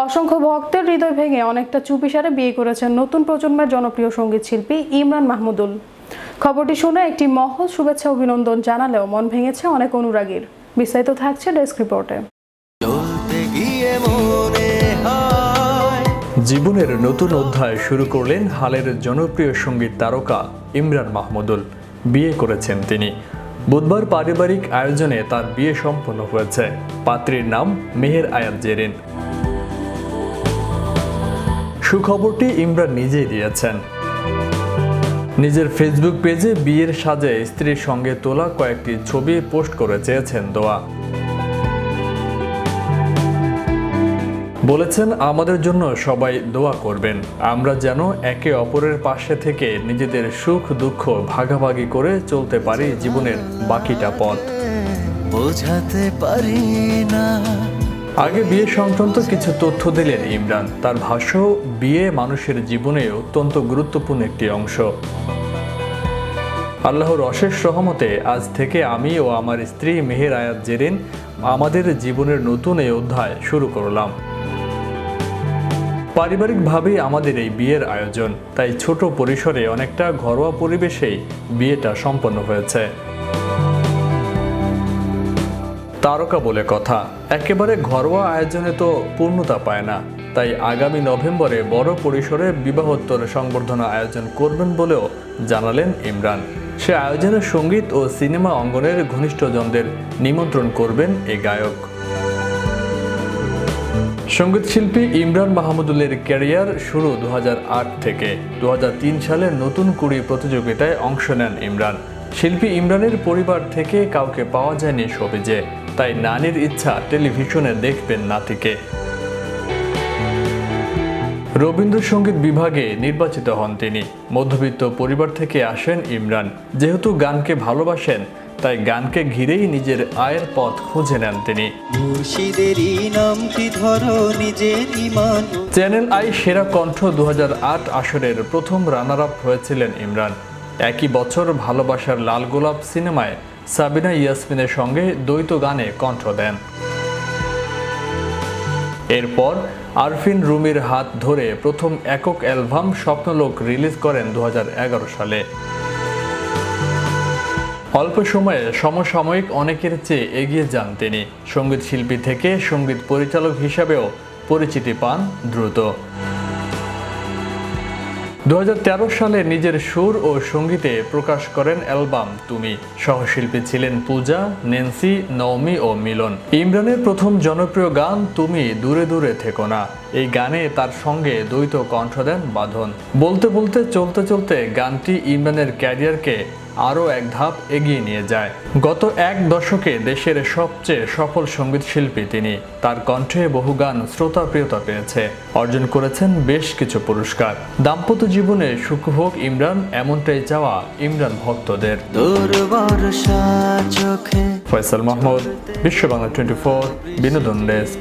অসংখ্য ভক্তের হৃদয় ভেঙে অনেকটা চুপিসারে বিয়ে করেছেন নতুন প্রজন্মের জনপ্রিয় সঙ্গীত শিল্পী ইমরান মাহমুদুল। খবরটি শুনে একটি মহল শুভেচ্ছা অভিনন্দন জানালেও মন ভেঙেছে অনেক অনুরাগীর। বিস্তারিত থাকছে ডেস্ক রিপোর্টে। জীবনের নতুন অধ্যায় শুরু করলেন হালের জনপ্রিয় সঙ্গীত তারকা ইমরান মাহমুদুল। বিয়ে করেছেন তিনি। বুধবার পারিবারিক আয়োজনে তার বিয়ে সম্পন্ন হয়েছে। পাত্রীর নাম মেহের আয়াত জেরিন। সুখবরটি ইমরান নিজেই দিয়েছেন। নিজের ফেসবুক পেজে বিয়ের সাজে স্ত্রীর সঙ্গে তোলা কয়েকটি ছবি পোস্ট করে চেয়েছেন দোয়া। বলেছেন, আমাদের জন্য সবাই দোয়া করবেন, আমরা যেন একে অপরের পাশে থেকে নিজেদের সুখ দুঃখ ভাগাভাগি করে চলতে পারি জীবনের বাকিটা পথ। বোঝাতে পারি না। আগে বিয়ে সংক্রান্ত কিছু তথ্য দিলেন ইমরান। তার ভাষ্য, বিয়ে মানুষের জীবনে অত্যন্ত গুরুত্বপূর্ণ একটি অংশ। আল্লাহর অশেষ রহমতে আজ থেকে আমি ও আমার স্ত্রী মেহের আয়াত জেরিন আমাদের জীবনের নতুন এই অধ্যায় শুরু করলাম। পারিবারিকভাবেই আমাদের এই বিয়ের আয়োজন, তাই ছোট পরিসরে অনেকটা ঘরোয়া পরিবেশেই বিয়েটা সম্পন্ন হয়েছে। তারকা বলে কথা, একেবারে ঘরোয়া আয়োজনে তো পূর্ণতা পায় না, তাই আগামী নভেম্বরে বড় পরিসরে বিবাহোত্তর সংবর্ধনা আয়োজন করবেন বলেও জানালেন ইমরান। সে আয়োজনে সঙ্গীত ও সিনেমা অঙ্গনের ঘনিষ্ঠজনদের নিমন্ত্রণ করবেন এই গায়ক। সঙ্গীত শিল্পী ইমরান মাহমুদুলের ক্যারিয়ার শুরু 2008 থেকে। 2003 সালে নতুন কুড়ি প্রতিযোগিতায় অংশ নেন ইমরান। শিল্পী ইমরানের পরিবার থেকে কাউকে পাওয়া যায়নি শোবিজে, তাই নানির ইচ্ছা টেলিভিশনে দেখবেন নাতিকে। রবীন্দ্রসঙ্গীত বিভাগে নির্বাচিত হন তিনি। মধ্যবিত্ত পরিবার থেকে আসেন ইমরান। যেহেতু গানকে ভালোবাসেন, তাই গানকে ঘিরেই নিজের আয়ের পথ খুঁজে নেন তিনি। চ্যানেল আই সেরা কণ্ঠ 2008 আসরের প্রথম রানার আপ হয়েছিলেন ইমরান। একই বছর ভালোবাসার লাল গোলাপ সিনেমায় সাবিনা ইয়াসমিনের সঙ্গে দ্বৈত গানে কণ্ঠ দেন। এরপর আরফিন রুমির হাত ধরে প্রথম একক অ্যালবাম স্বপ্নলোক রিলিজ করেন 2011 সালে। অল্প সময়ে সমসাময়িক অনেকের চেয়ে এগিয়ে যান তিনি। সঙ্গীত শিল্পী থেকে সঙ্গীত পরিচালক হিসাবেও পরিচিতি পান দ্রুত। 2013 সালে নিজের সুর ও সঙ্গীতে প্রকাশ করেন অ্যালবাম তুমি। সহশিল্পী ছিলেন পূজা, নেন্সি, নওমি ও মিলন। ইমরানের প্রথম জনপ্রিয় গান তুমি দূরে দূরে থেকো না, এই গানে তার সঙ্গে দ্বৈত কণ্ঠ দেন বাঁধন। বলতে বলতে চলতে চলতে গানটি ইমরানের ক্যারিয়ারকে আরও এক ধাপ এগিয়ে নিয়ে যায়। গত এক দশকে দেশের সবচেয়ে সফল সঙ্গীত শিল্পী তিনি। তার কণ্ঠে বহু গান শ্রোতাপ্রিয়তা পেয়েছে, অর্জন করেছেন বেশ কিছু পুরস্কার। দাম্পত্য জীবনে সুখ হোক ইমরান, এমনটাই চাওয়া ইমরান ভক্তদের। ফয়সাল মাহমুদ, বিশ্ব বাংলা 24, বিনোদন ডেস্ক।